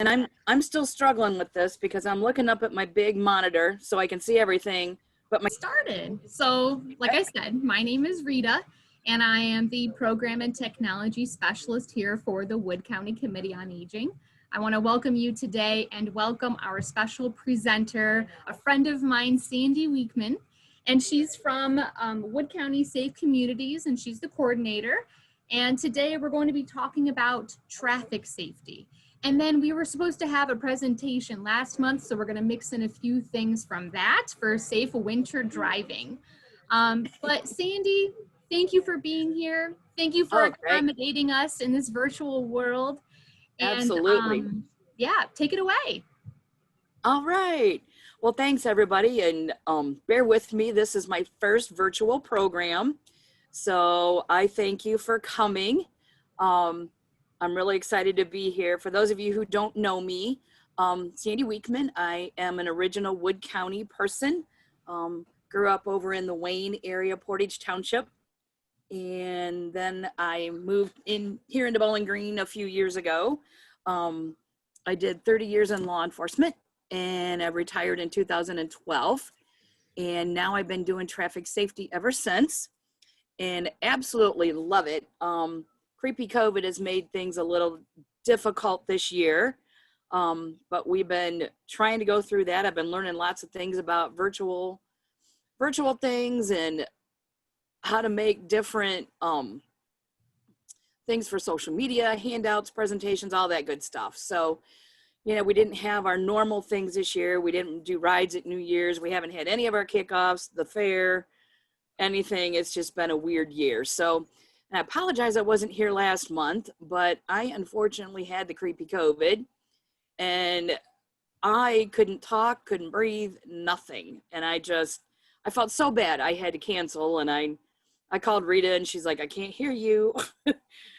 And I'm still struggling with this because I'm looking up at my big monitor so I can see everything. But my Started. So, like I said, my name is Rita, and I am the Program and Technology Specialist here for the Wood County Committee on Aging. I want to welcome you today and welcome our special presenter, a friend of mine, Sandy Wiechman, and she's from Wood County Safe Communities, and she's the coordinator. And today we're going to be talking about traffic safety. And then we were supposed to have a presentation last month, so we're going to mix in a few things from that for safe winter driving. But Sandy, thank you for being here. Thank you for accommodating us in this virtual world. And Absolutely. Yeah, take it away. All right. Well, thanks everybody. And bear with me. This is my first virtual program. So I thank you for coming. I'm really excited to be here. For those of you who don't know me, Sandy Wiechman, I am an original Wood County person. Grew up over in the Wayne area, Portage Township. And then I moved in here into Bowling Green a few years ago. I did 30 years in law enforcement and I retired in 2012. And now I've been doing traffic safety ever since and absolutely love it. Creepy COVID has made things a little difficult this year, but we've been trying to go through that. I've been learning lots of things about virtual things and how to make different things for social media, handouts, presentations, all that good stuff. So, you know, we didn't have our normal things this year. We didn't do rides at New Year's. We haven't had any of our kickoffs, the fair, anything. It's just been a weird year. So I apologize I wasn't here last month, but I unfortunately had the creepy COVID and I couldn't talk, couldn't breathe, nothing. And I felt so bad. I had to cancel and I called Rita and she's like, I can't hear you.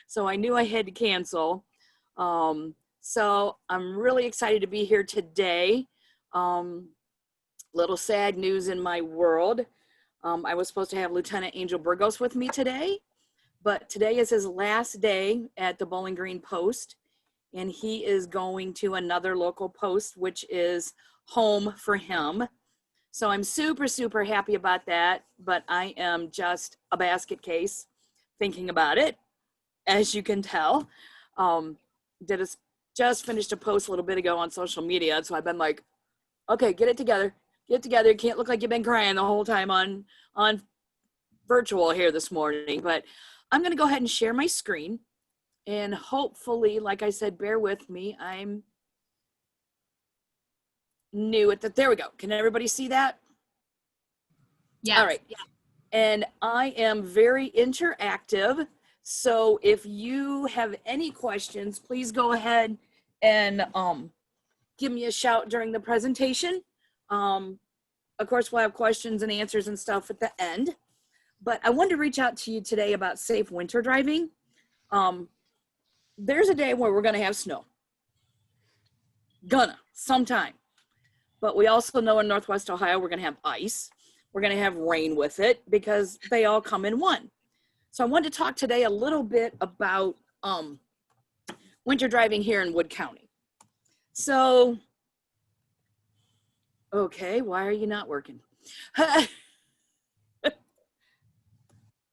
So I knew I had to cancel. So I'm really excited to be here today. Little sad news in my world. I was supposed to have Lieutenant Angel Burgos with me today, but today is his last day at the Bowling Green post, and he is going to another local post, which is home for him. So I'm super, super happy about that, but I am just a basket case thinking about it, as you can tell. Just finished a post a little bit ago on social media, so I've been like, okay, get it together. It can't look like you've been crying the whole time on virtual here this morning, but I'm going to go ahead and share my screen and hopefully, like I said, bear with me. I'm new at that. There we go. Can everybody see that? Yeah. All right. Yeah. And I am very interactive. So if you have any questions, please go ahead and give me a shout during the presentation. Of course, we'll have questions and answers and stuff at the end. But I wanted to reach out to you today about safe winter driving. There's a day where we're going to have snow. Sometime. But we also know in Northwest Ohio, we're going to have ice. We're going to have rain with it because they all come in one. So I wanted to talk today a little bit about winter driving here in Wood County. So, okay, why are you not working?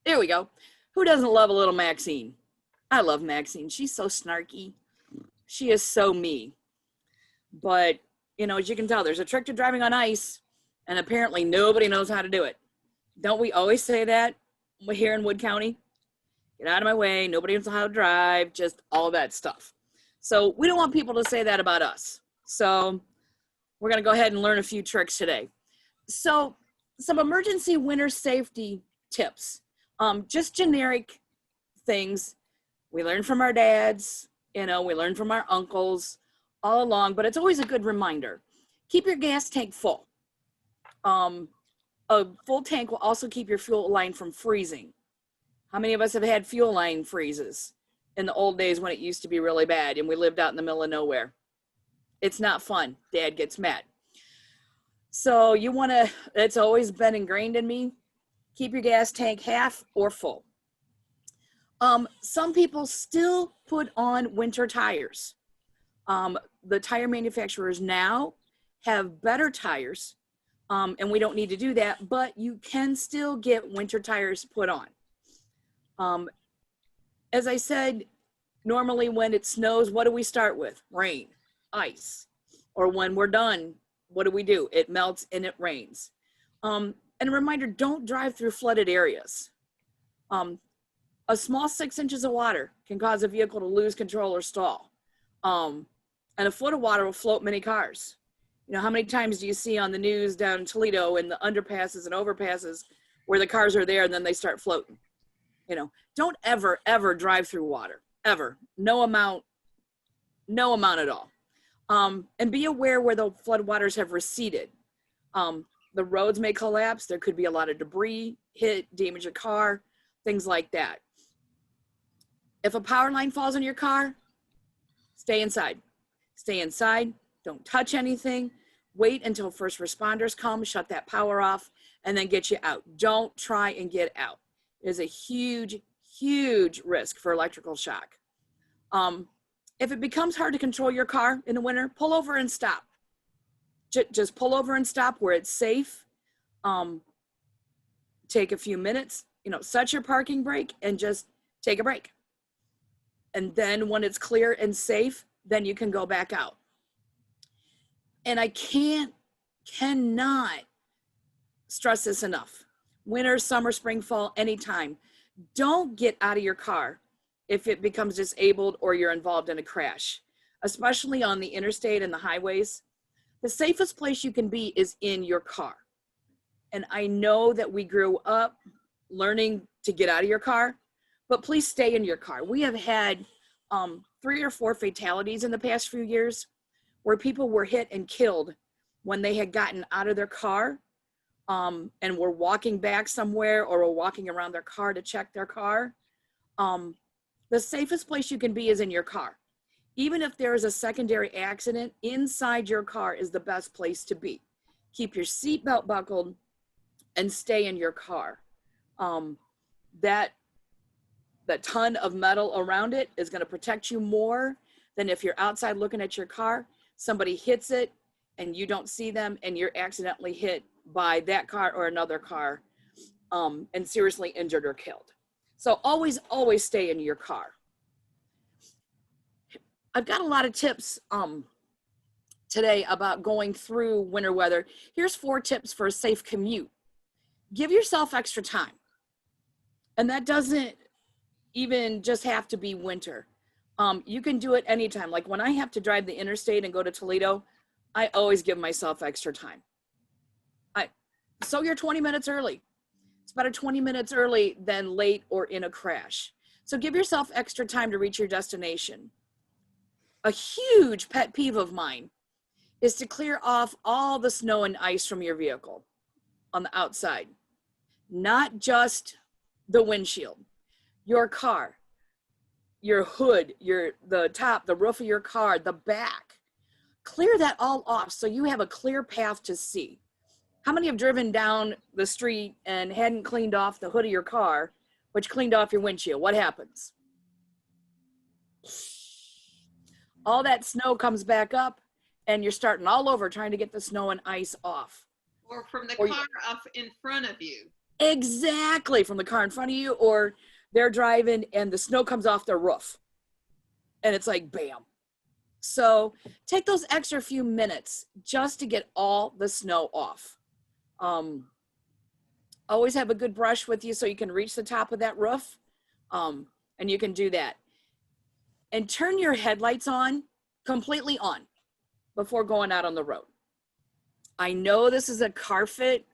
There we go. Who doesn't love a little Maxine? I love Maxine. She's so snarky. She is so me. But, you know, as you can tell, there's a trick to driving on ice, and apparently nobody knows how to do it. Don't we always say that here in Wood County? Get out of my way. Nobody knows how to drive, just all that stuff. So we don't want people to say that about us. So we're going to go ahead and learn a few tricks today. So some emergency winter safety tips. Just generic things we learn from our dads, you know, we learn from our uncles all along, but it's always a good reminder. Keep your gas tank full. A full tank will also keep your fuel line from freezing. How many of us have had fuel line freezes in the old days when it used to be really bad and we lived out in the middle of nowhere? It's not fun. Dad gets mad. So you want to, it's always been ingrained in me, keep your gas tank half or full. Some people still put on winter tires. the tire manufacturers now have better tires, and we don't need to do that, but you can still get winter tires put on. As I said, normally when it snows, what do we start with? Rain, ice. Or when we're done, what do? It melts and it rains. And a reminder, don't drive through flooded areas. A small 6 inches of water can cause a vehicle to lose control or stall. And a foot of water will float many cars. You know, how many times do you see on the news down in Toledo in the underpasses and overpasses where the cars are there and then they start floating? You know, don't ever, ever drive through water, ever. No amount at all. And be aware where the floodwaters have receded. The roads may collapse. There could be a lot of debris, hit, damage your car, things like that. If a power line falls on your car, stay inside. Stay inside. Don't touch anything. Wait until first responders come, shut that power off, and then get you out. Don't try and get out. It is a huge, huge risk for electrical shock. If it becomes hard to control your car in the winter, pull over and stop. Just pull over and stop where it's safe. Take a few minutes, you know, set your parking brake and just take a break. And then when it's clear and safe, then you can go back out. And I cannot stress this enough. Winter, summer, spring, fall, anytime. Don't get out of your car if it becomes disabled or you're involved in a crash, especially on the interstate and the highways. The safest place you can be is in your car. And I know that we grew up learning to get out of your car, but please stay in your car. We have had 3 or 4 fatalities in the past few years where people were hit and killed when they had gotten out of their car and were walking back somewhere or were walking around their car to check their car. The safest place you can be is in your car. Even if there is a secondary accident, inside your car is the best place to be. Keep your seatbelt buckled and stay in your car. That ton of metal around it is going to protect you more than if you're outside looking at your car, somebody hits it and you don't see them and you're accidentally hit by that car or another car and seriously injured or killed. So always, always stay in your car. I've got a lot of tips today about going through winter weather. Here's 4 tips for a safe commute. Give yourself extra time. And that doesn't even just have to be winter. You can do it anytime. Like when I have to drive the interstate and go to Toledo, I always give myself extra time. So you're 20 minutes early. It's better 20 minutes early than late or in a crash. So give yourself extra time to reach your destination. A huge pet peeve of mine is to clear off all the snow and ice from your vehicle on the outside, not just the windshield, your car, your hood, the top, the roof of your car, the back. Clear that all off so you have a clear path to see. How many have driven down the street and hadn't cleaned off the hood of your car, which cleaned off your windshield? What happens? All that snow comes back up and you're starting all over trying to get the snow and ice off. Or from the car up in front of you. Exactly, from the car in front of you, or they're driving and the snow comes off their roof. And it's like, bam. So take those extra few minutes just to get all the snow off. Always have a good brush with you so you can reach the top of that roof. And you can do that. And turn your headlights on, completely on, before going out on the road. I know this is a car fit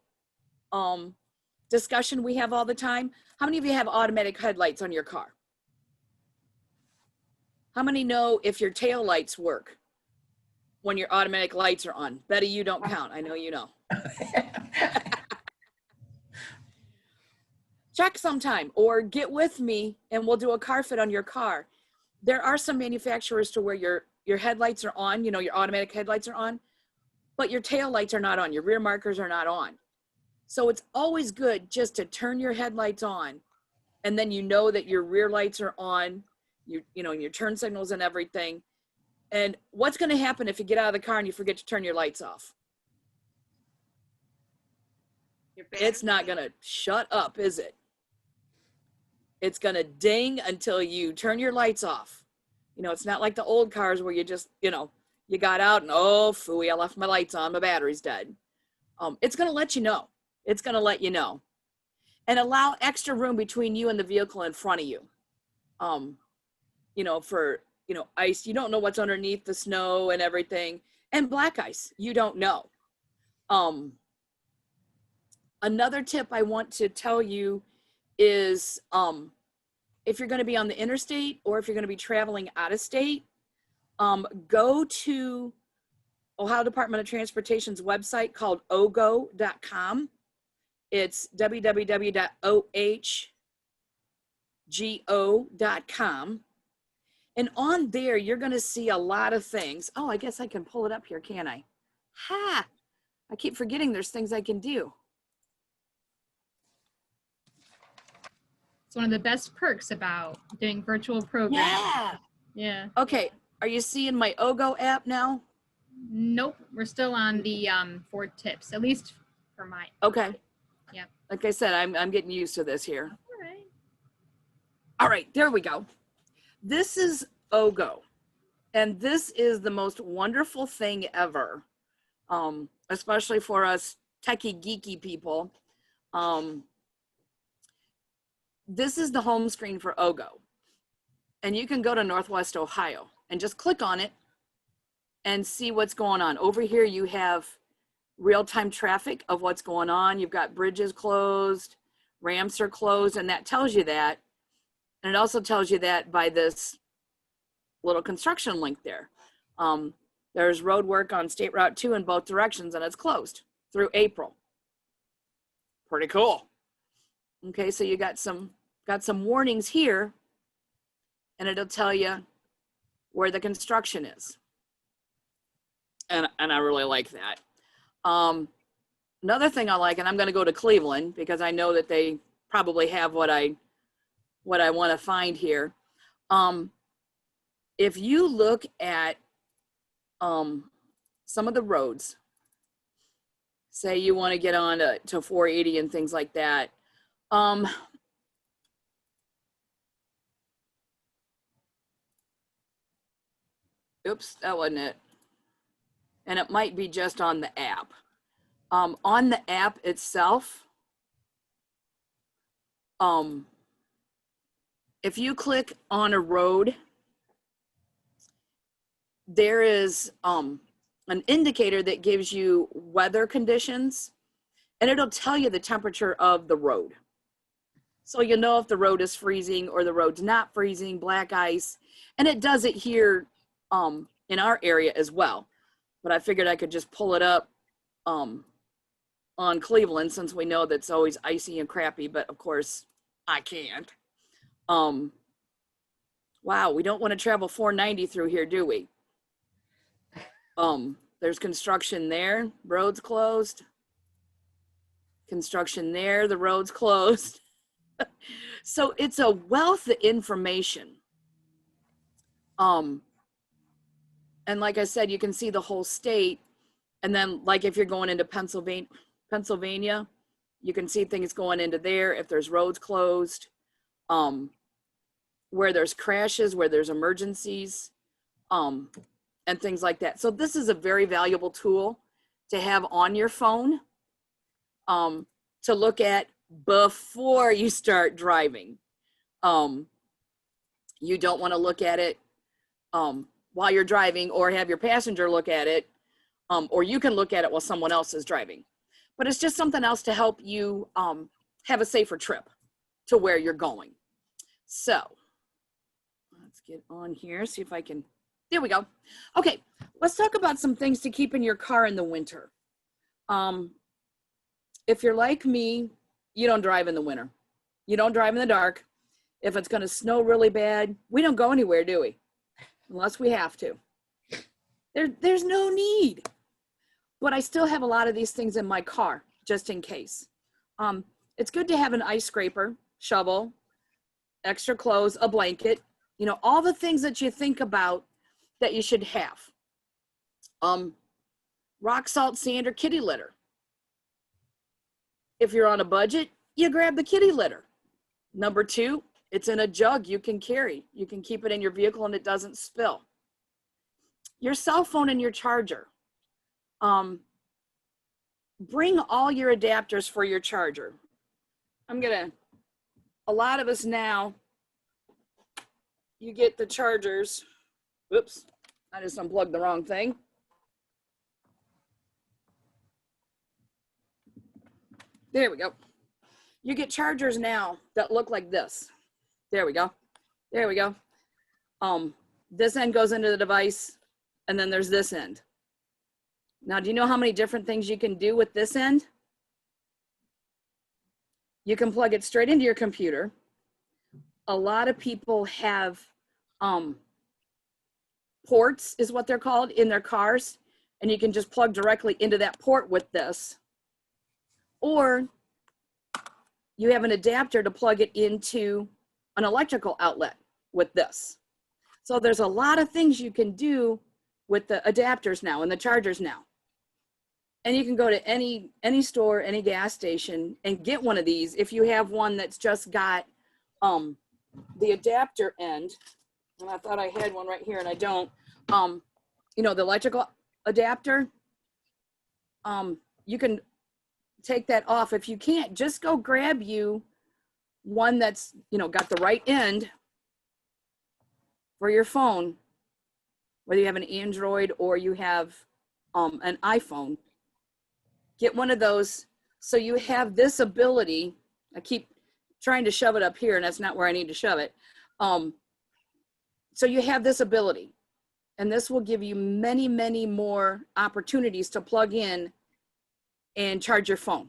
discussion we have all the time. How many of you have automatic headlights on your car? How many know if your tail lights work when your automatic lights are on? Betty, you don't count. I know you know. Check sometime or get with me and we'll do a car fit on your car. There are some manufacturers to where your headlights are on, you know, your automatic headlights are on, but your tail lights are not on, your rear markers are not on. So it's always good just to turn your headlights on and then you know that your rear lights are on, you know, your turn signals and everything. And what's going to happen if you get out of the car and you forget to turn your lights off? It's not going to shut up, is it? It's going to ding until you turn your lights off. You know, it's not like the old cars where you just, you know, you got out and, oh, phooey, I left my lights on, my battery's dead. It's going to let you know. It's going to let you know. And allow extra room between you and the vehicle in front of you. You know, for, you know, ice, you don't know what's underneath the snow and everything. And black ice, you don't know. Another tip I want to tell you is if you're going to be on the interstate or if you're going to be traveling out of state, go to Ohio Department of Transportation's website called ogo.com. It's www.ohgo.com. And on there, you're going to see a lot of things. Oh, I guess I can pull it up here, can I? Ha! I keep forgetting there's things I can do. It's one of the best perks about doing virtual programs. Yeah. Yeah. Okay. Are you seeing my OGO app now? Nope. We're still on the 4 tips, at least for mine. Okay. Yep. Like I said, I'm getting used to this here. All right. All right, there we go. This is OGO. And this is the most wonderful thing ever, especially for us techie geeky people. This is the home screen for OGO. And you can go to Northwest Ohio and just click on it and see what's going on. Over here you have real-time traffic of what's going on. You've got bridges closed, ramps are closed, and that tells you that. And it also tells you that by this little construction link there. There's road work on State Route 2 in both directions, and it's closed through April. Pretty cool. Okay, so you got some warnings here, and it'll tell you where the construction is. And I really like that. Another thing I like, and I'm going to go to Cleveland because I know that they probably have what I want to find here. If you look at some of the roads, say you want to get on to 480 and things like that, oops, that wasn't it. And it might be just on the app. On the app itself, if you click on a road, there is an indicator that gives you weather conditions, and it'll tell you the temperature of the road. So you'll know if the road is freezing or the road's not freezing, black ice, and it does it here in our area as well. But I figured I could just pull it up on Cleveland since we know that's always icy and crappy, but of course I can't. Wow, we don't want to travel 490 through here, do we? There's construction there, roads closed. Construction there, the road's closed. So it's a wealth of information. And like I said, you can see the whole state. And then like if you're going into Pennsylvania, you can see things going into there if there's roads closed, where there's crashes, where there's emergencies, and things like that. So this is a very valuable tool to have on your phone to look at before you start driving. You don't want to look at it while you're driving or have your passenger look at it, or you can look at it while someone else is driving. But it's just something else to help you have a safer trip to where you're going. So let's get on here, see if I can, there we go. Okay, let's talk about some things to keep in your car in the winter. If you're like me, you don't drive in the winter. You don't drive in the dark. If it's gonna snow really bad, we don't go anywhere, do we? Unless we have to. There's no need. But I still have a lot of these things in my car, just in case. It's good to have an ice scraper, shovel, extra clothes, a blanket, you know, all the things that you think about that you should have. Rock salt, sand, or kitty litter. If you're on a budget, you grab the kitty litter. Number 2, it's in a jug you can carry. You can keep it in your vehicle and it doesn't spill. Your cell phone and your charger. Bring all your adapters for your charger. A lot of us now, you get the chargers. Oops, I just unplugged the wrong thing. There we go. You get chargers now that look like this. There we go. There we go. This end goes into the device, and then there's this end. Now, do you know how many different things you can do with this end? You can plug it straight into your computer. A lot of people have ports, is what they're called, in their cars, and you can just plug directly into that port with this. Or you have an adapter to plug it into an electrical outlet with this. So there's a lot of things you can do with the adapters now and the chargers now. And you can go to any store, any gas station, and get one of these. If you have one that's just got the adapter end, and I thought I had one right here and I don't, you know, the electrical adapter, you can take that off. If you can't, just go grab you one that's, you know, got the right end for your phone, whether you have an Android or you have an iPhone. Get one of those so you have this ability. I keep trying to shove it up here and that's not where I need to shove it. So you have this ability, and this will give you many, many more opportunities to plug in and charge your phone.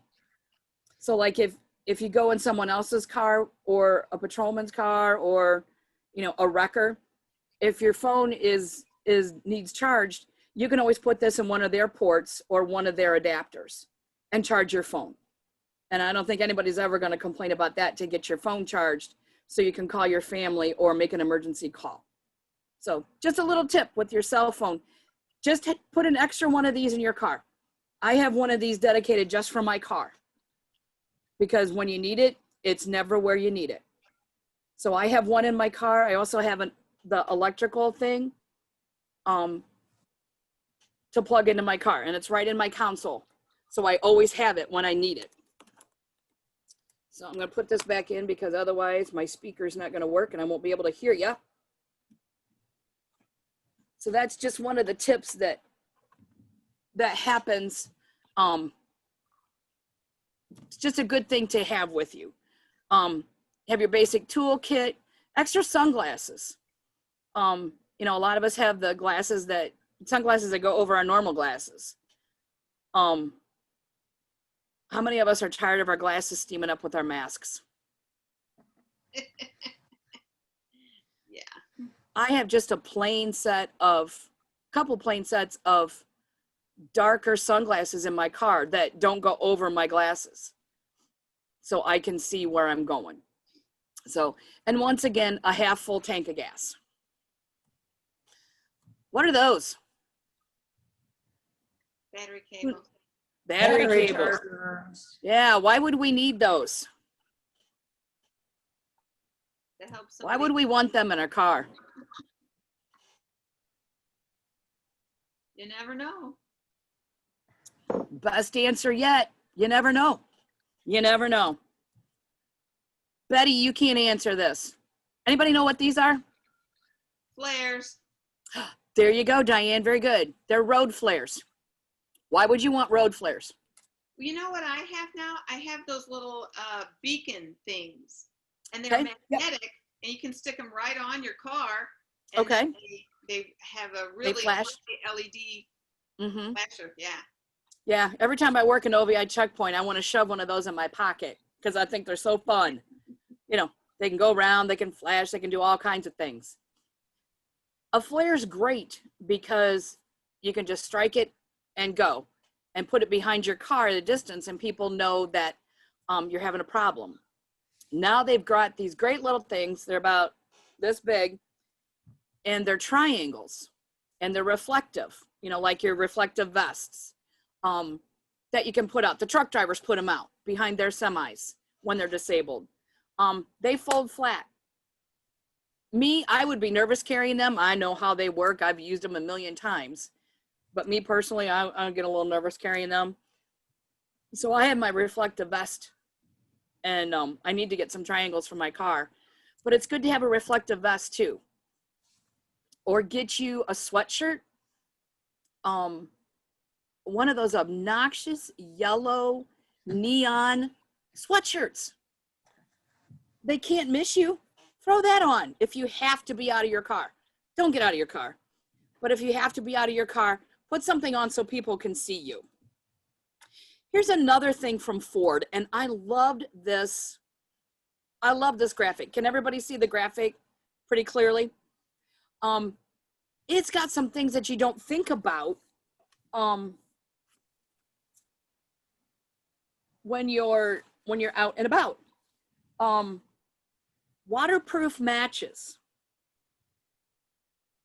So like if you go in someone else's car or a patrolman's car or, you know, a wrecker, if your phone needs charged, you can always put this in one of their ports or one of their adapters and charge your phone. And I don't think anybody's ever going to complain about that, to get your phone charged so you can call your family or make an emergency call. So just a little tip with your cell phone, just put an extra one of these in your car. I have one of these dedicated just for my car, because when you need it, it's never where you need it. So I have one in my car. I also have the electrical thing to plug into my car, and it's right in my console. So I always have it when I need it. So I'm going to put this back in because otherwise my speaker's not going to work and I won't be able to hear you. So that's just one of the tips that happens. It's just a good thing to have with you. Have your basic toolkit, extra sunglasses. You know, a lot of us have the sunglasses that go over our normal glasses. How many of us are tired of our glasses steaming up with our masks? Yeah. I have just a couple plain sets of darker sunglasses in my car that don't go over my glasses, so I can see where I'm going. So, and once again, a half full tank of gas. What are those? Battery cables. Battery cables. Yeah, why would we need those? To help Why would we want them in our car? You never know. Best answer yet. You never know. You never know. Betty, you can't answer this. Anybody know what these are? Flares. There you go, Diane. Very good. They're road flares. Why would you want road flares? Well, you know what I have now? I have those little beacon things, and they're magnetic, and you can stick them right on your car. And Okay. They have a really flash. LED flasher. Yeah. Yeah. Every time I work in OVI checkpoint, I want to shove one of those in my pocket because I think they're so fun. You know, they can go around, they can flash, they can do all kinds of things. A flare is great because you can just strike it and go and put it behind your car at a distance, and people know that you're having a problem. Now they've got these great little things. They're about this big, and they're triangles. and they're reflective, you know, like your reflective vests that you can put out. The truck drivers put them out behind their semis when they're disabled. They fold flat. Me, I would be nervous carrying them. I know how they work. I've used them a million times. But me personally, I get a little nervous carrying them. So I have my reflective vest, and I need to get some triangles for my car. But it's good to have a reflective vest too. Or get you a sweatshirt. One of those obnoxious yellow neon sweatshirts. They can't miss you. Throw that on if you have to be out of your car. Don't get out of your car. But if you have to be out of your car, put something on so people can see you. Here's another thing from Ford, and I loved this. I love this graphic. Can everybody see the graphic pretty clearly? It's got some things that you don't think about when you're out and about. Waterproof matches.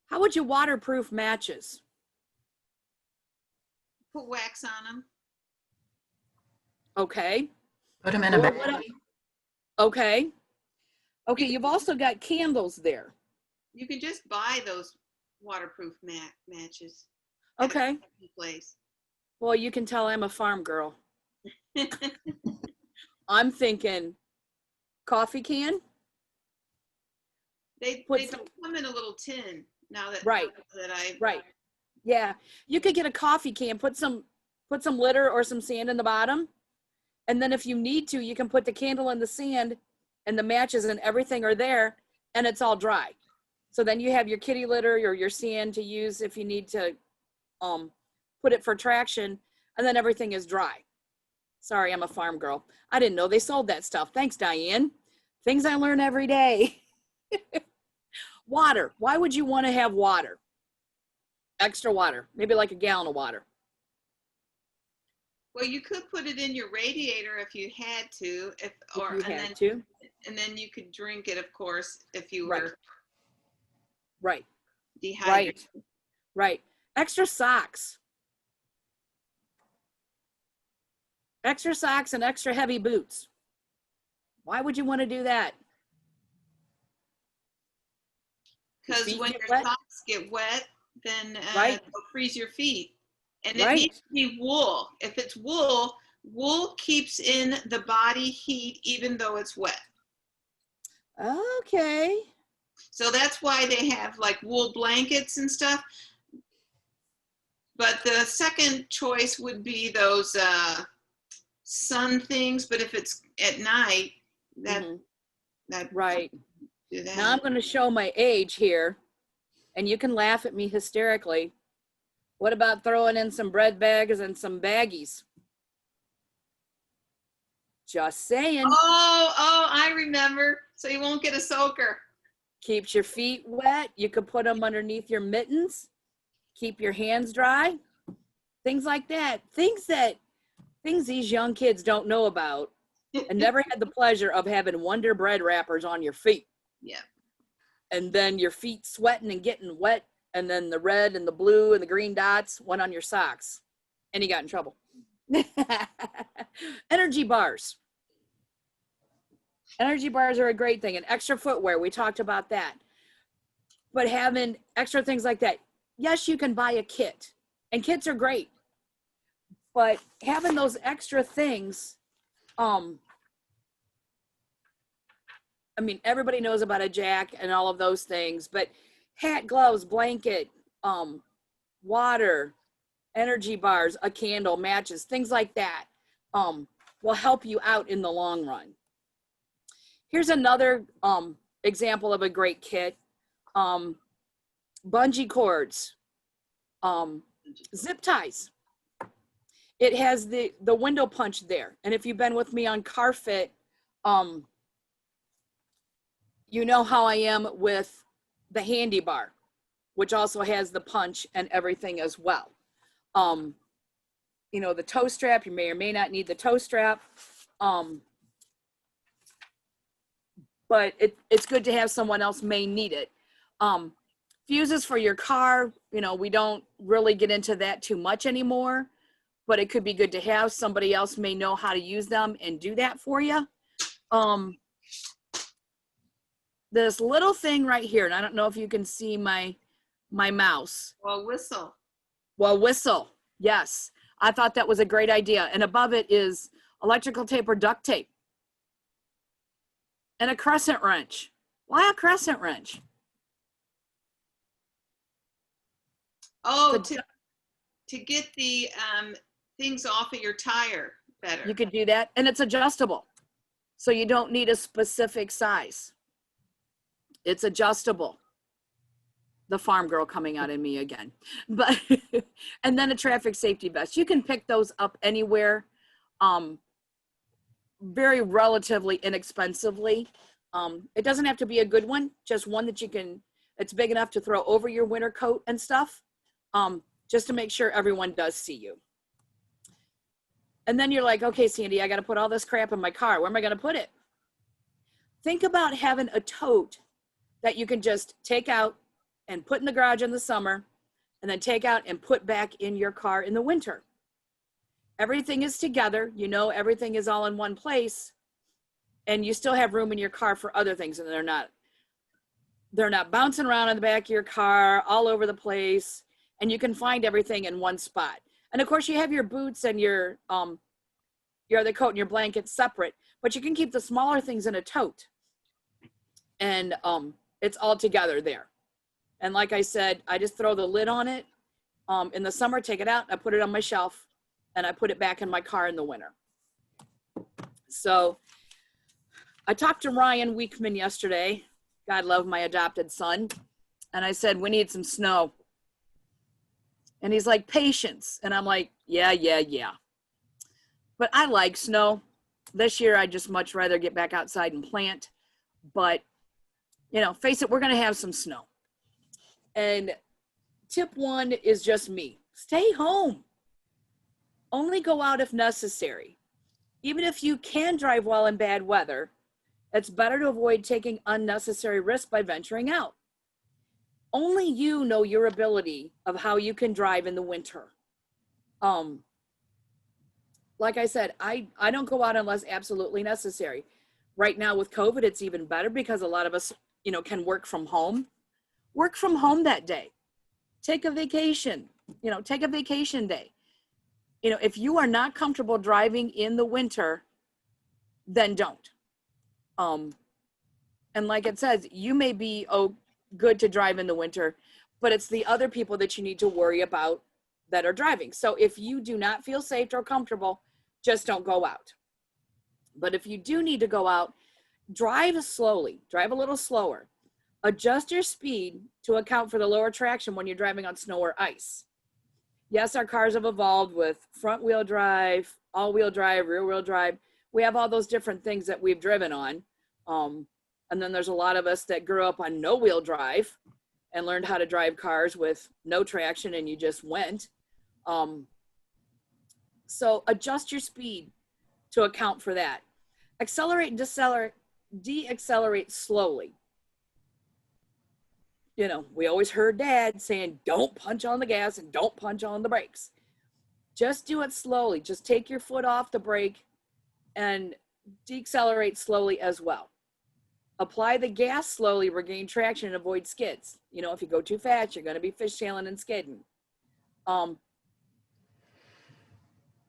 How would you waterproof matches? Put wax on them. Okay. Put them in a Or bag. Okay. Okay, you've also got candles there. You can just buy those waterproof matches. Okay. At a place. Well, you can tell I'm a farm girl. I'm thinking coffee can. They don't come in a little tin now that Right. that I Right. Yeah. You could get a coffee can, put some litter or some sand in the bottom. And then if you need to, you can put the candle in the sand and the matches and everything are there and it's all dry. So then you have your kitty litter or your sand to use if you need to put it for traction, and then everything is dry. Sorry, I'm a farm girl. I didn't know they sold that stuff. Thanks, Diane. Things I learn every day. Water. Why would you want to have water? Extra water, maybe like a gallon of water. Well, you could put it in your radiator if you had to, and then you could drink it, of course, if you were Right. dehydrated. Right. Extra socks. Extra socks and extra heavy boots. Why would you want to do that? Because Feet when get your wet? socks get wet, then Right. they'll freeze your feet. And it Right. needs to be wool. If it's wool, wool keeps in the body heat even though it's wet. Okay. So that's why they have like wool blankets and stuff. But the second choice would be those sun things. But if it's at night, that Right. do that. Now I'm going to show my age here, and you can laugh at me hysterically. What about throwing in some bread bags and some baggies? Just saying. Oh, I remember. So you won't get a soaker. Keeps your feet wet. You could put them underneath your mittens. Keep your hands dry. Things like that. Things these young kids don't know about and never had the pleasure of having Wonder Bread wrappers on your feet. Yeah. And then your feet sweating and getting wet, and then the red and the blue and the green dots went on your socks, and you got in trouble. Energy bars. Energy bars are a great thing. And extra footwear, we talked about that. But having extra things like that, yes, you can buy a kit, and kits are great. But having those extra things, I mean, everybody knows about a jack and all of those things, but hat, gloves, blanket, water, energy bars, a candle, matches, things like that will help you out in the long run. Here's another example of a great kit. Bungee cords, zip ties. It has the window punch there. And if you've been with me on CarFit, you know how I am with the handy bar, which also has the punch and everything as well. You know, the toe strap, you may or may not need the toe strap. But it's good to have someone else may need it. Fuses for your car, you know, we don't really get into that too much anymore, but it could be good to have. Somebody else may know how to use them and do that for you. This little thing right here, and I don't know if you can see my mouse. Well, whistle. Well, whistle. Yes. I thought that was a great idea. And above it is electrical tape or duct tape. And a crescent wrench. Why a crescent wrench? Oh, to get the things off of your tire better. You could do that. And it's adjustable. So you don't need a specific size. It's adjustable. The farm girl coming out in me again. But and then a traffic safety vest. You can pick those up anywhere, very relatively inexpensively. It doesn't have to be a good one, just one that you can, it's big enough to throw over your winter coat and stuff, just to make sure everyone does see you. And then you're like, okay, Sandy, I got to put all this crap in my car. Where am I going to put it? Think about having a tote that you can just take out and put in the garage in the summer, and then take out and put back in your car in the winter. Everything is together, you know, everything is all in one place, and you still have room in your car for other things, and they're not bouncing around in the back of your car all over the place, and you can find everything in one spot. And of course you have your boots and your other coat and your blanket separate, but you can keep the smaller things in a tote, and it's all together there. And like I said, I just throw the lid on it. In the summer, take it out, I put it on my shelf, and I put it back in my car in the winter. So I talked to Ryan Wiechman yesterday. God love my adopted son. And I said, we need some snow. And he's like, patience. And I'm like, yeah. But I like snow. This year, I'd just much rather get back outside and plant. But, you know, face it, we're going to have some snow. And tip one is just me. Stay home. Only go out if necessary. Even if you can drive well in bad weather, it's better to avoid taking unnecessary risks by venturing out. Only you know your ability of how you can drive in the winter. Like I said, I don't go out unless absolutely necessary. Right now with COVID, it's even better because a lot of us, you know, can work from home. Work from home that day. Take a vacation, you know, take a vacation day. You know, if you are not comfortable driving in the winter, then don't. And like it says, you may be good to drive in the winter, but it's the other people that you need to worry about that are driving. So if you do not feel safe or comfortable, just don't go out. But if you do need to go out, drive slowly, drive a little slower. Adjust your speed to account for the lower traction when you're driving on snow or ice. Yes, our cars have evolved with front wheel drive, all wheel drive, rear wheel drive. We have all those different things that we've driven on. And then there's a lot of us that grew up on no wheel drive and learned how to drive cars with no traction, and you just went. So adjust your speed to account for that. Accelerate and de-accelerate slowly. You know, we always heard Dad saying, don't punch on the gas and don't punch on the brakes. Just do it slowly. Just take your foot off the brake and decelerate slowly as well. Apply the gas slowly, regain traction, and avoid skids. You know, if you go too fast, you're going to be fishtailing and skidding.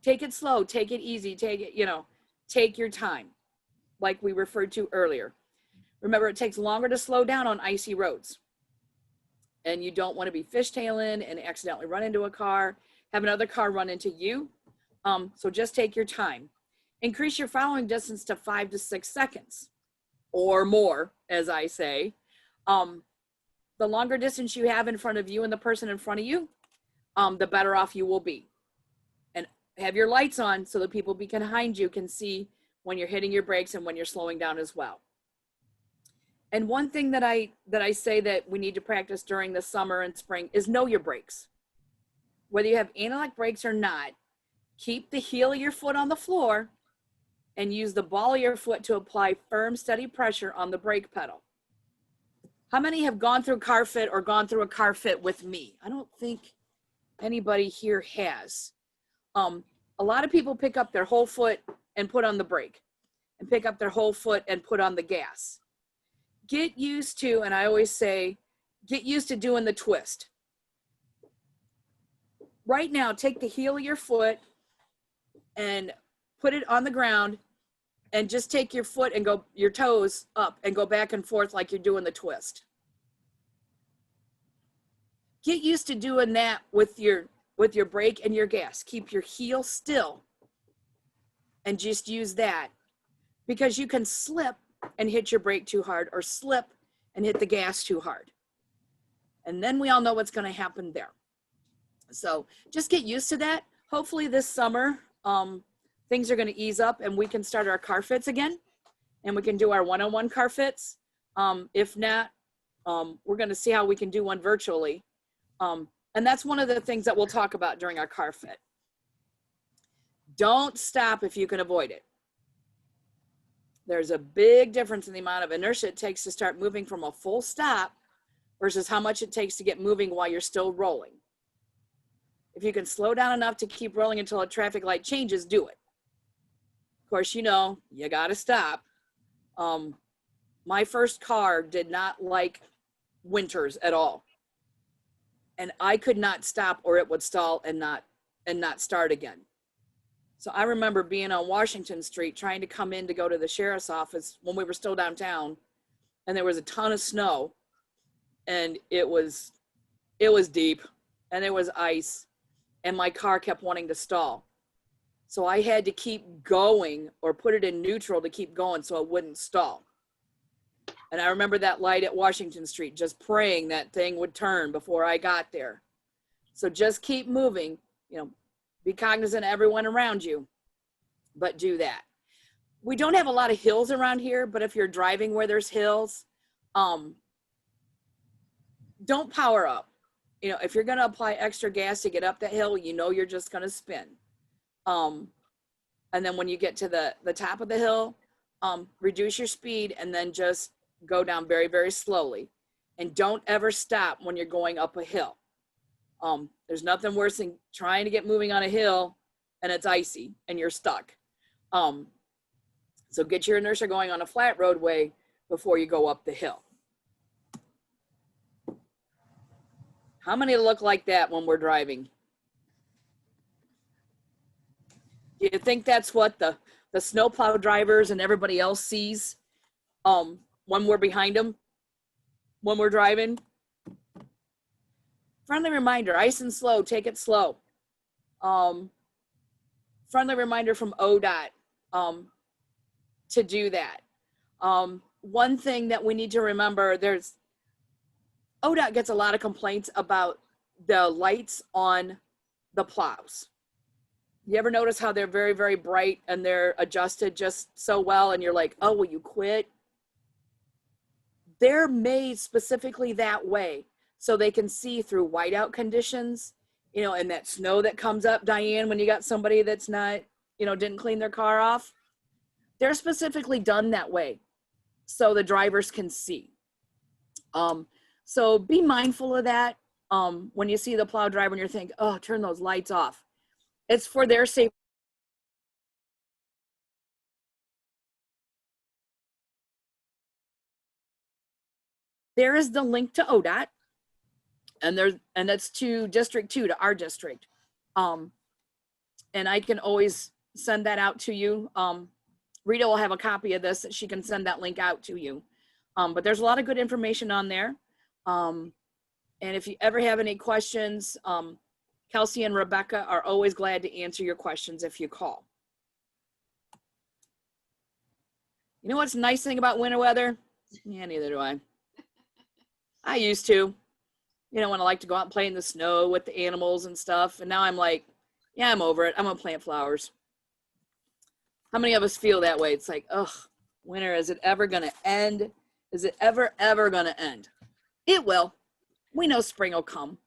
Take it slow, take it easy, take your time, like we referred to earlier. Remember, it takes longer to slow down on icy roads. And you don't want to be fishtailing and accidentally run into a car, have another car run into you. So just take your time. Increase your following distance to 5 to 6 seconds or more, as I say. The longer distance you have in front of you and the person in front of you, the better off you will be. And have your lights on so the people behind you can see when you're hitting your brakes and when you're slowing down as well. And one thing that I say that we need to practice during the summer and spring is know your brakes. Whether you have anti-lock brakes or not, keep the heel of your foot on the floor and use the ball of your foot to apply firm, steady pressure on the brake pedal. How many have gone through car fit or gone through a car fit with me? I don't think anybody here has. A lot of people pick up their whole foot and put on the brake, and pick up their whole foot and put on the gas. Get used to, and I always say, get used to doing the twist. Right now, take the heel of your foot and put it on the ground, and just take your foot and go, your toes up and go back and forth like you're doing the twist. Get used to doing that with your brake and your gas. Keep your heel still and just use that, because you can slip and hit your brake too hard, or slip and hit the gas too hard. And then we all know what's going to happen there. So just get used to that. Hopefully this summer, things are going to ease up and we can start our car fits again, and we can do our one-on-one car fits. If not, we're going to see how we can do one virtually. And that's one of the things that we'll talk about during our car fit. Don't stop if you can avoid it. There's a big difference in the amount of inertia it takes to start moving from a full stop versus how much it takes to get moving while you're still rolling. If you can slow down enough to keep rolling until a traffic light changes, do it. Of course, you know, you got to stop. My first car did not like winters at all. And I could not stop, or it would stall and not start again. So I remember being on Washington Street trying to come in to go to the sheriff's office when we were still downtown, and there was a ton of snow, and it was deep, and there was ice, and my car kept wanting to stall. So I had to keep going or put it in neutral to keep going so it wouldn't stall. And I remember that light at Washington Street, just praying that thing would turn before I got there. So just keep moving, you know, be cognizant of everyone around you, but do that. We don't have a lot of hills around here, but if you're driving where there's hills, don't power up. You know, if you're going to apply extra gas to get up that hill, you know you're just going to spin. And then when you get to the top of the hill, reduce your speed and then just go down very, very slowly. And don't ever stop when you're going up a hill. There's nothing worse than trying to get moving on a hill and it's icy and you're stuck. So get your inertia going on a flat roadway before you go up the hill. How many look like that when we're driving? Do you think that's what the snowplow drivers and everybody else sees when we're behind them, when we're driving? Friendly reminder, ice and slow, take it slow. Friendly reminder from ODOT to do that. One thing that we need to remember, ODOT gets a lot of complaints about the lights on the plows. You ever notice how they're very, very bright and they're adjusted just so well and you're like, oh, will you quit? They're made specifically that way so they can see through whiteout conditions, you know, and that snow that comes up, Diane, when you got somebody that's not, you know, didn't clean their car off. They're specifically done that way so the drivers can see. So be mindful of that. When you see the plow driver and you're thinking, oh, turn those lights off. It's for their safety. There is the link to ODOT, and that's to District 2, to our district. And I can always send that out to you. Rita will have a copy of this that she can send that link out to you. But there's a lot of good information on there. And if you ever have any questions, Kelsey and Rebecca are always glad to answer your questions if you call. You know what's the nice thing about winter weather? Yeah, neither do I. I used to, you know, when I like to go out and play in the snow with the animals and stuff. And now I'm like, yeah, I'm over it. I'm gonna plant flowers. How many of us feel that way? It's like, ugh, winter, is it ever gonna end? Is it ever gonna end? It will. We know spring will come.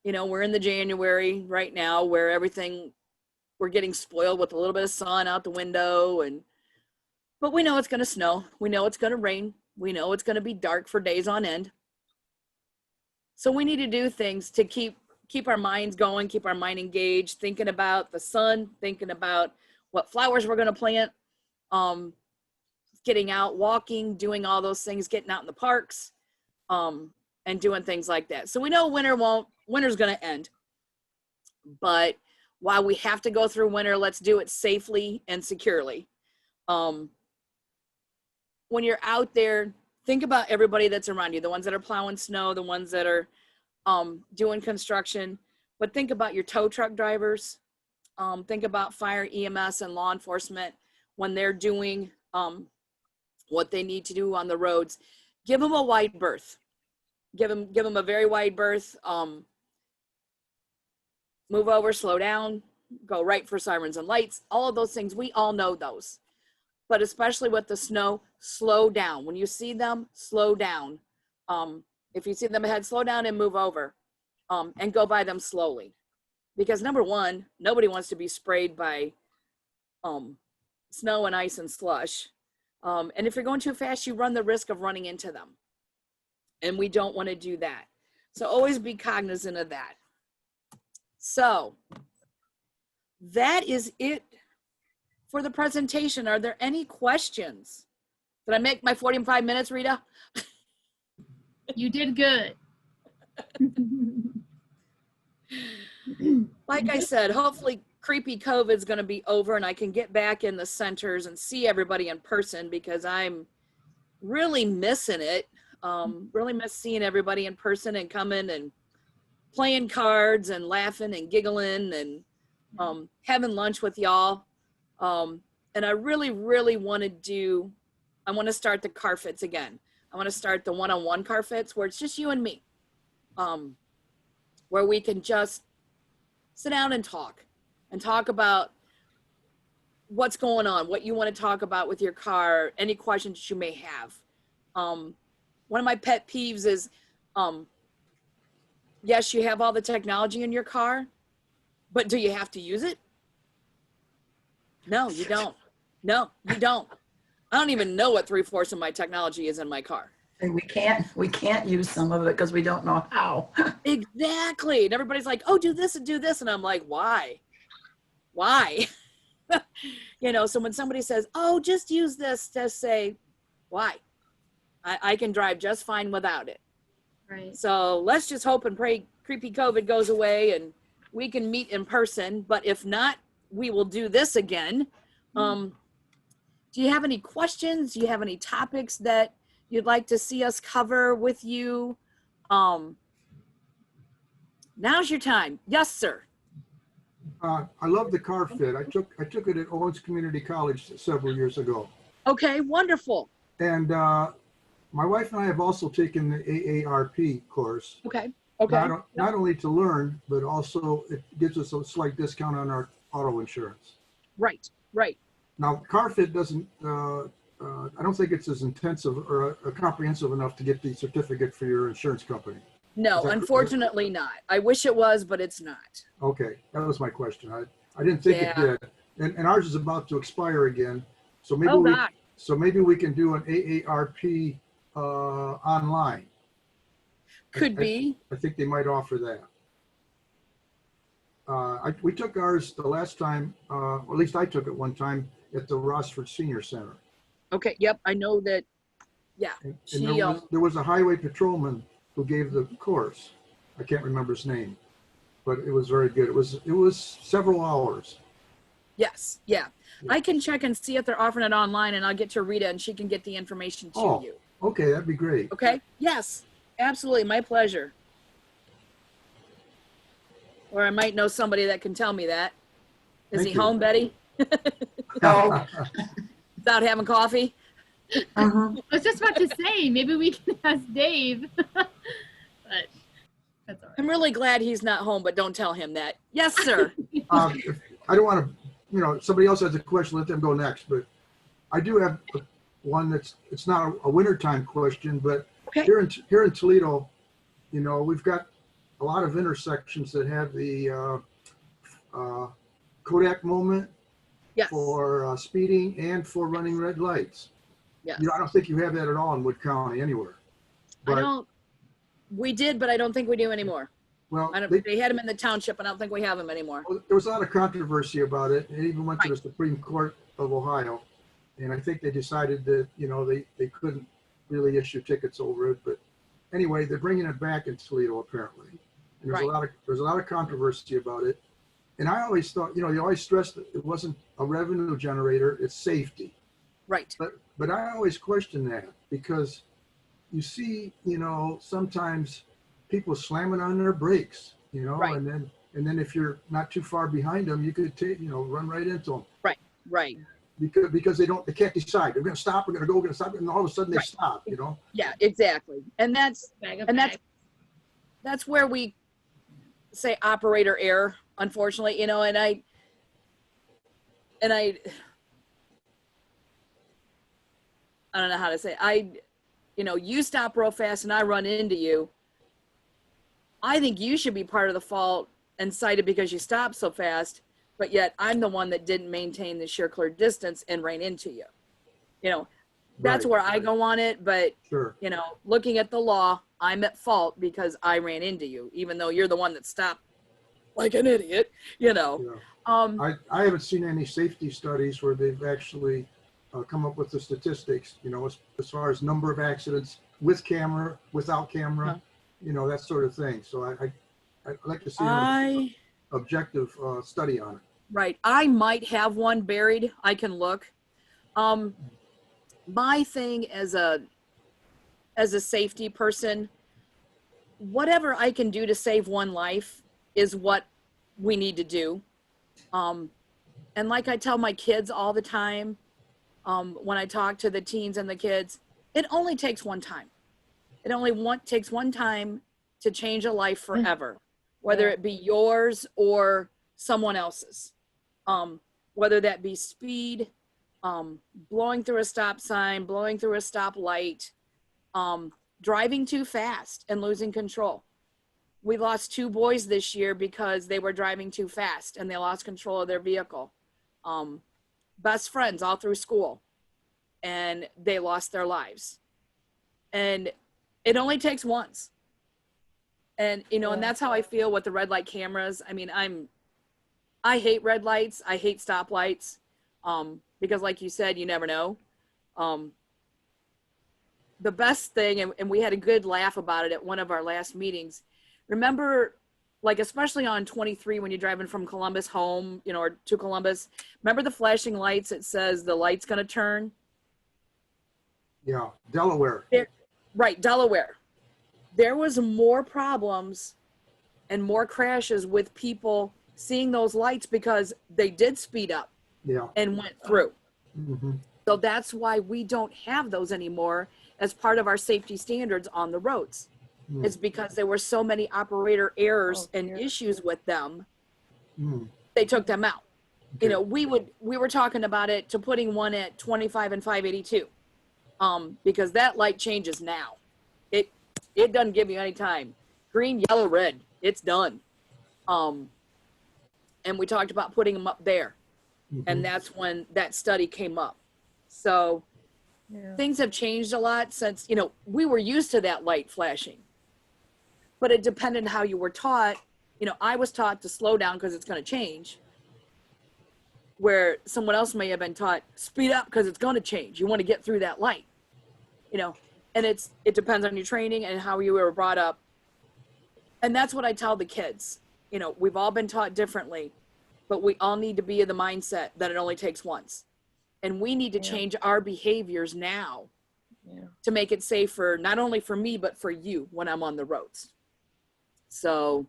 You know, we're in the January right now where we're getting spoiled with a little bit of sun out the window, but we know it's going to snow. We know it's going to rain. We know it's going to be dark for days on end. So we need to do things to keep our minds going, keep our mind engaged, thinking about the sun, thinking about what flowers we're going to plant, getting out, walking, doing all those things, getting out in the parks, and doing things like that. So we know winter's going to end. But while we have to go through winter, let's do it safely and securely. When you're out there, think about everybody that's around you, the ones that are plowing snow, the ones that are doing construction, but think about your tow truck drivers. Think about fire, EMS, and law enforcement when they're doing what they need to do on the roads. Give them a wide berth. Give them a very wide berth. Move over, slow down, go right for sirens and lights. All of those things, we all know those. But especially with the snow, slow down. When you see them, slow down. If you see them ahead, slow down and move over, and go by them slowly. Because number one, nobody wants to be sprayed by snow and ice and slush. And if you're going too fast, you run the risk of running into them. And we don't want to do that. So always be cognizant of that. So that is it for the presentation. Are there any questions? Did I make my 45 minutes, Rita? You did good. Like I said, hopefully creepy COVID is going to be over and I can get back in the centers and see everybody in person, because I'm really missing it. Really miss seeing everybody in person and coming and playing cards and laughing and giggling and having lunch with y'all. And I really, really want to start the car fits again. I want to start the one-on-one car fits where it's just you and me, where we can just sit down and talk about what's going on, what you want to talk about with your car, any questions you may have. One of my pet peeves is, yes, you have all the technology in your car, but do you have to use it? No, you don't. No, you don't. I don't even know what 3/4 of my technology is in my car. And we can't use some of it because we don't know how. Exactly. And everybody's like, oh, do this and do this. And I'm like, why? So when somebody says, oh, just use this, just say, why? I can drive just fine without it. Right. So let's just hope and pray creepy COVID goes away and we can meet in person. But if not, we will do this again. Do you have any questions? Do you have any topics that you'd like to see us cover with you? Now's your time. Yes, sir. I love the car fit. I took it at Owens Community College several years ago. Okay, wonderful. And my wife and I have also taken the AARP course. Okay. Not only to learn, but also it gives us a slight discount on our auto insurance. Right. Now, car fit doesn't, I don't think it's as intensive or comprehensive enough to get the certificate for your insurance company. No, unfortunately not. I wish it was, but it's not. Okay, that was my question. I didn't think it did. And ours is about to expire again. So maybe we can do an AARP online. Could be. I think they might offer that. We took ours the last time, or at least I took it one time at the Rossford Senior Center. Okay, yep, I know that. Yeah. And there was a highway patrolman who gave the course. I can't remember his name, but it was very good. It was several hours. Yes, yeah. I can check and see if they're offering it online, and I'll get to Rita and she can get the information to you. Okay, that'd be great. Okay, yes, absolutely, my pleasure. Or I might know somebody that can tell me that. Is he home, Betty? No. Without having coffee? I was just about to say, maybe we can ask Dave. But that's all right. I'm really glad he's not home, but don't tell him that. Yes, sir. I don't want to, somebody else has a question, let them go next, but I do have one it's not a wintertime question, but here in Toledo, we've got a lot of intersections that have the Kodak moment Yes. for speeding and for running red lights. Yes. I don't think you have that at all in Wood County anywhere. But, We did, but I don't think we do anymore. well, They had them in the township, and I don't think we have them anymore. there was a lot of controversy about it. It even went to the Right. Supreme Court of Ohio. And I think they decided that, they couldn't really issue tickets over it. But anyway, they're bringing it back in Toledo apparently. And there's Right. there's a lot of controversy about it. And I always thought, you always stressed that it wasn't a revenue generator, it's safety. Right. But I always question that because you see, sometimes people slamming on their brakes, Right. and then if you're not too far behind them, you could run right into them. Right. Because they can't decide. They're going to stop, we're going to stop, and all of a sudden they Right. stop, Yeah, exactly. And that's where we say operator error, unfortunately, and I don't know how to say it. You stop real fast and I run into you. I think you should be part of the fault and cited because you stopped so fast, but yet I'm the one that didn't maintain the sheer clear distance and ran into you. That's Right, where I right. go on it, but Sure. looking at the law, I'm at fault because I ran into you, even though you're the one that stopped like an idiot, Yeah. I haven't seen any safety studies where they've actually come up with the statistics, as far as number of accidents with camera, without camera, that sort of thing. So I'd like to see an objective study on it. Right. I might have one buried. I can look. My thing as a safety person, whatever I can do to save one life is what we need to do. And like I tell my kids all the time, when I talk to the teens and the kids, it only takes one time. It only takes one time to change a life forever, whether it be yours or someone else's. Whether that be speed, blowing through a stop sign, blowing through a stoplight, driving too fast and losing control. We lost 2 boys this year because they were driving too fast and they lost control of their vehicle. Best friends all through school, and they lost their lives. And it only takes once. And, and that's how I feel with the red light cameras. I mean, I hate red lights. I hate stoplights. Because like you said, you never know. The best thing, and we had a good laugh about it at one of our last meetings. Remember, like, especially on 23, when you're driving from Columbus home, or to Columbus, remember the flashing lights? It says the light's going to turn. Yeah. Delaware. Right. Delaware. There was more problems and more crashes with people seeing those lights because they did speed up and went through. Mm-hmm. So that's why we don't have those anymore as part of our safety standards on the roads. It's because there were so many operator errors and issues with them. They took them out. Okay. We were talking about it to putting one at 25 and 582. Because that light changes now. It doesn't give you any time. Green, yellow, red. It's done. And we talked about putting them up there. And that's when that study came up. So things have changed a lot since, we were used to that light flashing. But it depended on how you were taught. I was taught to slow down because it's going to change. Where someone else may have been taught, speed up because it's going to change. You want to get through that light. And it depends on your training and how you were brought up. And that's what I tell the kids. We've all been taught differently, but we all need to be in the mindset that it only takes once. And we need to change our behaviors now to make it safer, not only for me, but for you when I'm on the roads. So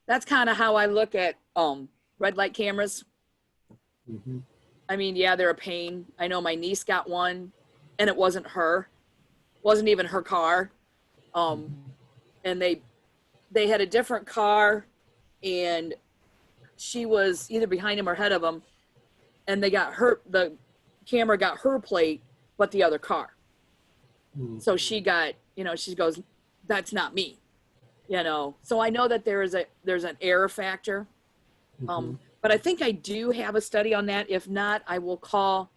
that's kind of how I look at red light cameras. I mean, they're a pain. I know my niece got one and it wasn't her. Wasn't even her car. And they had a different car and she was either behind him or ahead of him, and the camera got her plate, but the other car. So she got, she goes, that's not me, So I know that there's an error factor. But I think I do have a study on that. If not, I will call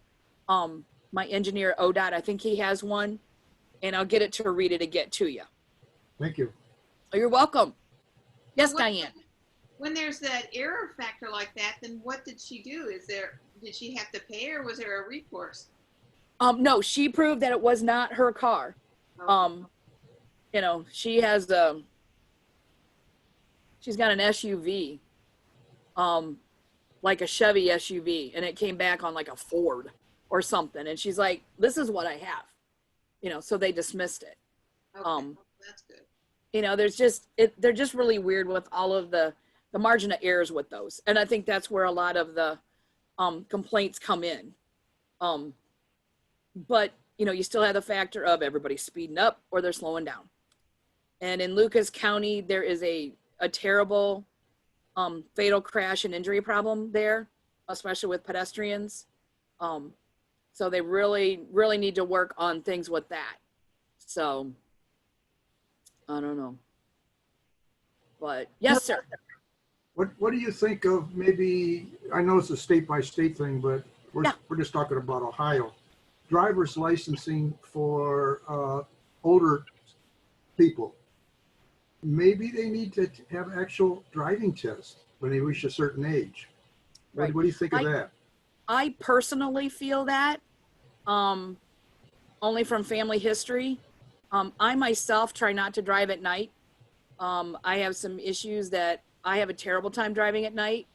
my engineer, ODOT, I think he has one, and I'll get it to Rita to get to you. Thank you. Oh, you're welcome. Yes, When- Diane. When there's that error factor like that, then what did she do? Did she have to pay, or was there a recourse? No, she proved that it was not her car. Oh, You know, she's got an SUV, like a Chevy SUV, and it came back on like a Ford or something. And she's like, this is what I have, you know, so they dismissed it. okay. That's good. You know, they're just really weird with all of the margin of errors with those. And I think that's where a lot of the complaints come in. But, you know, you still have the factor of everybody speeding up or they're slowing down. And in Lucas County, there is a terrible fatal crash and injury problem there, especially with pedestrians. So they really, really need to work on things with that. So I don't know. But yes, sir. What do you think of maybe, I know it's a state by state thing, but Yeah. we're just talking about Ohio. Driver's licensing for older people. Maybe they need to have actual driving tests when they reach a certain age. Right. What do you think of that? I personally feel that, only from family history. I myself try not to drive at night. I have some issues that I have a terrible time driving at night,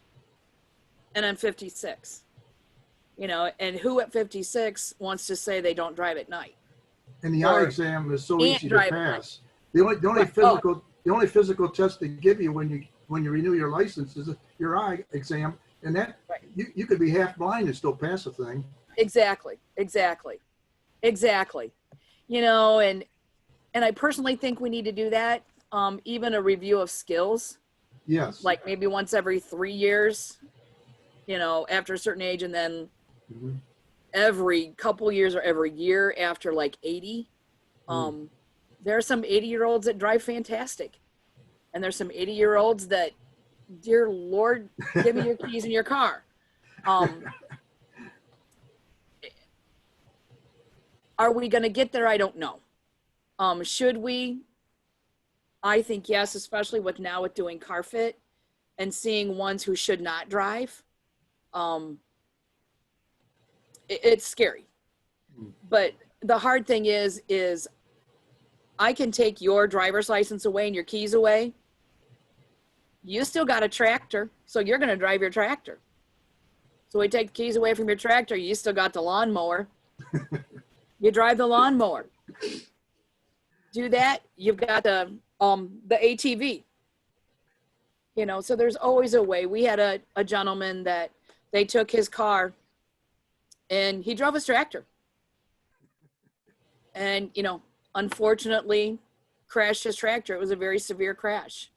and I'm 56. You know, and who at 56 wants to say they don't drive at night? And the Or eye exam is so can't easy to drive at night. pass. The only Right. Oh. physical test they give you when you renew your license is your eye exam, and that Right. you could be half blind and still pass a thing. Exactly. You know, and I personally think we need to do that. Even a review of skills, Yes. like maybe once every 3 years, you know, after a certain age, and then Mhm. every couple years or every year after like 80. There are some 80-year-olds that drive fantastic. And there's some 80-year-olds that, dear Lord, give me your keys in your car. Are we going to get there? I don't know. Should we? I think yes, especially with doing car fit and seeing ones who should not drive. It's scary. But the hard thing is I can take your driver's license away and your keys away. You still got a tractor, so you're going to drive your tractor. So we take the keys away from your tractor, you still got the lawnmower. You drive the lawnmower. Do that, you've got the ATV. You know, so there's always a way. We had a gentleman that they took his car and he drove his tractor. And, you know, unfortunately crashed his tractor. It was a very severe crash.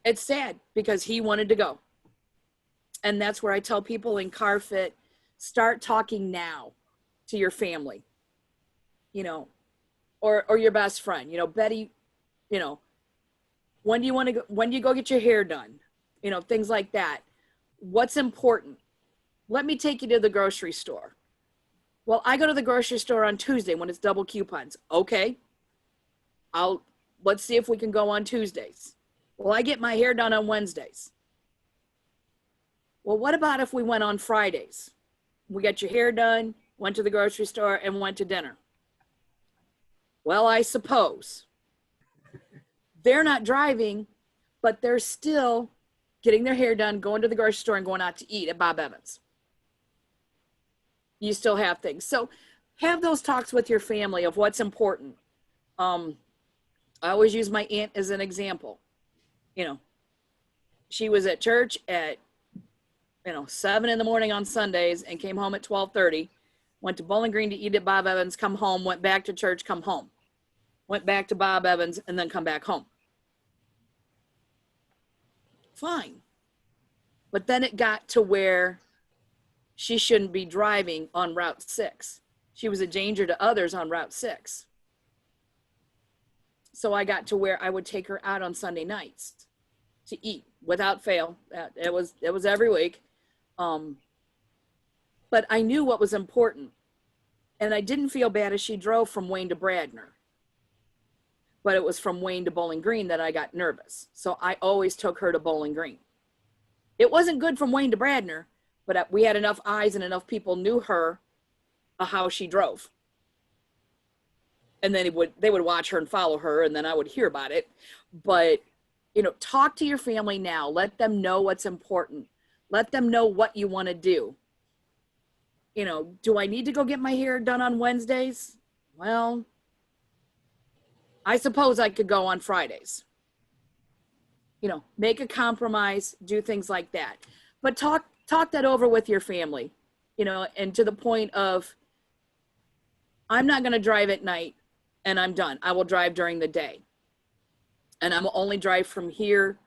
It's sad because he wanted to go. And that's where I tell people in car fit, start talking now to your family, you know, or your best friend, you know, Betty, you know, when do you go get your hair done? You know, things like that. What's important? Let me take you to the grocery store. Well, I go to the grocery store on Tuesday when it's double coupons. Okay. Let's see if we can go on Tuesdays. Well, I get my hair done on Wednesdays. Well, what about if we went on Fridays? We got your hair done, went to the grocery store, and went to dinner. Well, I suppose they're not driving, but they're still getting their hair done, going to the grocery store, and going out to eat at Bob Evans. You still have things. So have those talks with your family of what's important. I always use my aunt as an example. You know, she was at church at, 7 in the morning on Sundays and came home at 12:30, went to Bowling Green to eat at Bob Evans, come home, went back to church, come home, went back to Bob Evans, and then come back home. Fine. But then it got to where she shouldn't be driving on Route 6. She was a danger to others on Route 6. So I got to where I would take her out on Sunday nights to eat without fail. It was every week. But but I knew what was important. And I didn't feel bad as she drove from Wayne to Bradner. But it was from Wayne to Bowling Green that I got nervous. So I always took her to Bowling Green. It wasn't good from Wayne to Bradner, but we had enough eyes and enough people knew her, how she drove. And then they would watch her and follow her, and then I would hear about it. But, you know, talk to your family now. Let them know what's important. Let them know what you want to do. You know, do I need to go get my hair done on Wednesdays? Well, I suppose I could go on Fridays. You know, make a compromise, do things like that. But talk that over with your family, you know, and to the point of, I'm not going to drive at night and I'm done. I will drive during the day. And I will only drive from here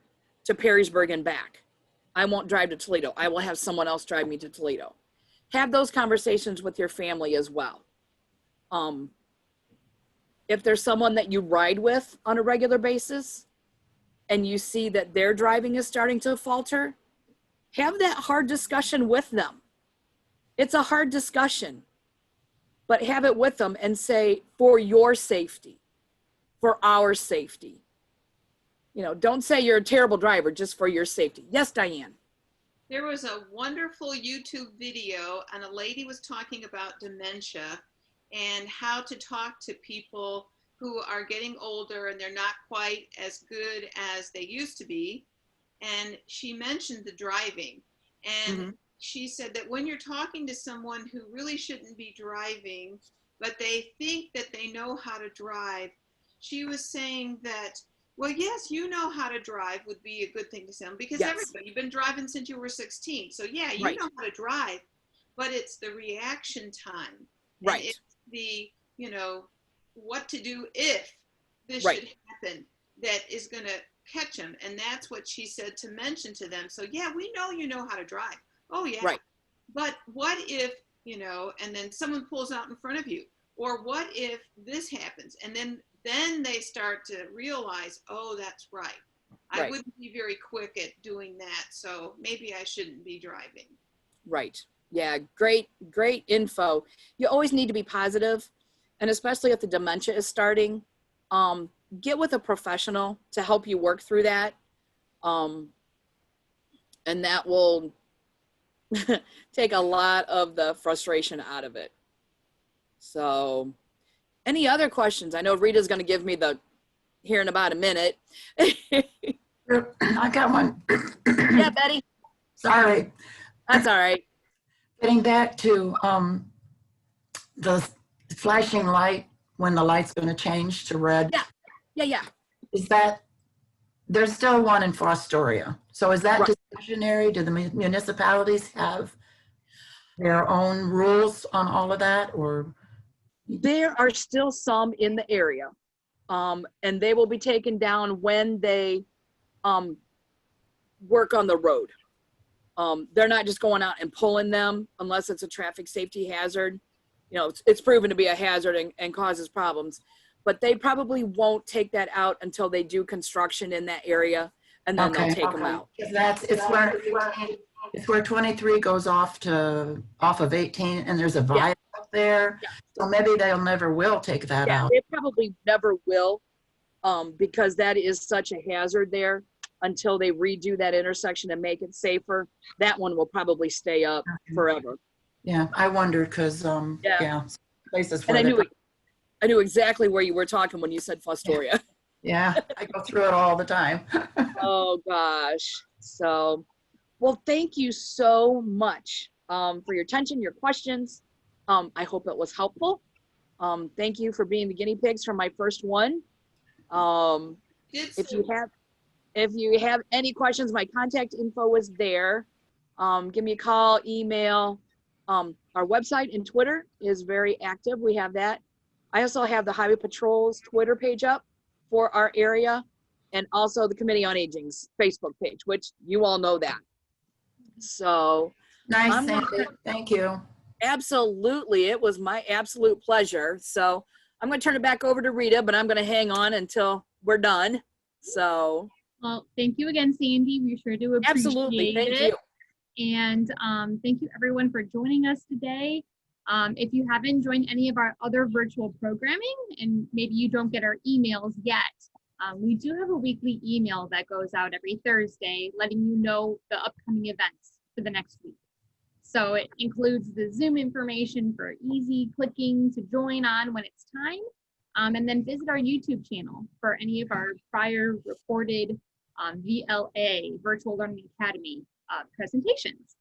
to Perrysburg and back. I won't drive to Toledo. I will have someone else drive me to Toledo. Have those conversations with your family as well. If there's someone that you ride with on a regular basis and you see that their driving is starting to falter, have that hard discussion with them. It's a hard discussion, but have it with them and say, for your safety, for our safety. You know, don't say you're a terrible driver just for your safety. Yes, Diane. There was a wonderful YouTube video, and a lady was talking about dementia and how to talk to people who are getting older and they're not quite as good as they used to be. And she mentioned the driving. And she said that when you're talking to someone who really shouldn't be driving, but they think that they know how to drive, she was saying that, well, yes, you know how to drive would be a good thing to say, because everybody, you've been driving since you were 16. So yeah, you know how to drive, but it's the reaction time. And it's the, you know, what to do if this should happen that is going to catch them. And that's what she said to mention to them. So yeah, we know you know how to drive. Oh yeah. But what if, you know, and then someone pulls out in front of you, or what if this happens? And then they start to realize, oh, that's right. I wouldn't be very quick at doing that. So maybe I shouldn't be driving. Right. Yeah. Great info. You always need to be positive. And especially if the dementia is starting, get with a professional to help you work through that. And that will take a lot of the frustration out of it. So any other questions? I know Rita's going to give me the here in about a minute. I got one. Yeah, Betty. Sorry. That's all right. Getting back to the flashing light when the light's going to change to red. Yeah. Is that, there's still one in Fostoria. So is that discretionary? Do the municipalities have their own rules on all of that, or? There are still some in the area, and they will be taken down when they work on the road. They're not just going out and pulling them unless it's a traffic safety hazard. You know, it's proven to be a hazard and causes problems, but they probably won't take that out until they do construction in that area, and then they'll take them out. It's where 23 goes off of 18, and there's a viaduct there. So maybe they'll never will take that out. They probably never will, because that is such a hazard there. Until they redo that intersection and make it safer, that one will probably stay up forever. Yeah, I wondered because places where and I knew exactly where you were talking when you said Fostoria. Yeah, I go through it all the time. Oh gosh. So, well, thank you so much for your attention, your questions. I hope it was helpful. Thank you for being the guinea pigs for my first one. If you have any questions, my contact info is there. Give me a call, email. Our website and Twitter is very active. We have that. I also have the Highway Patrol's Twitter page up for our area, and also the Committee on Aging's Facebook page, which you all know that. So nice, Sandy. Thank you. Absolutely. It was my absolute pleasure. So I'm going to turn it back over to Rita, but I'm going to hang on until we're done. So. Well, thank you again, Sandy. We sure do appreciate Absolutely. Thank it. you. And thank you everyone for joining us today. If you haven't joined any of our other virtual programming and maybe you don't get our emails yet, we do have a weekly email that goes out every Thursday letting you know the upcoming events for the next week. So it includes the Zoom information for easy clicking to join on when it's time. And then visit our YouTube channel for any of our prior recorded VLA, Virtual Learning Academy presentations.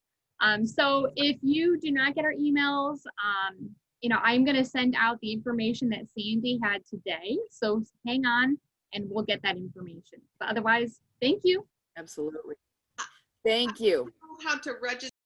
So if you do not get our emails, I'm going to send out the information that Sandy had today. So hang on and we'll get that information. But otherwise, thank you. Absolutely. Thank you. How to register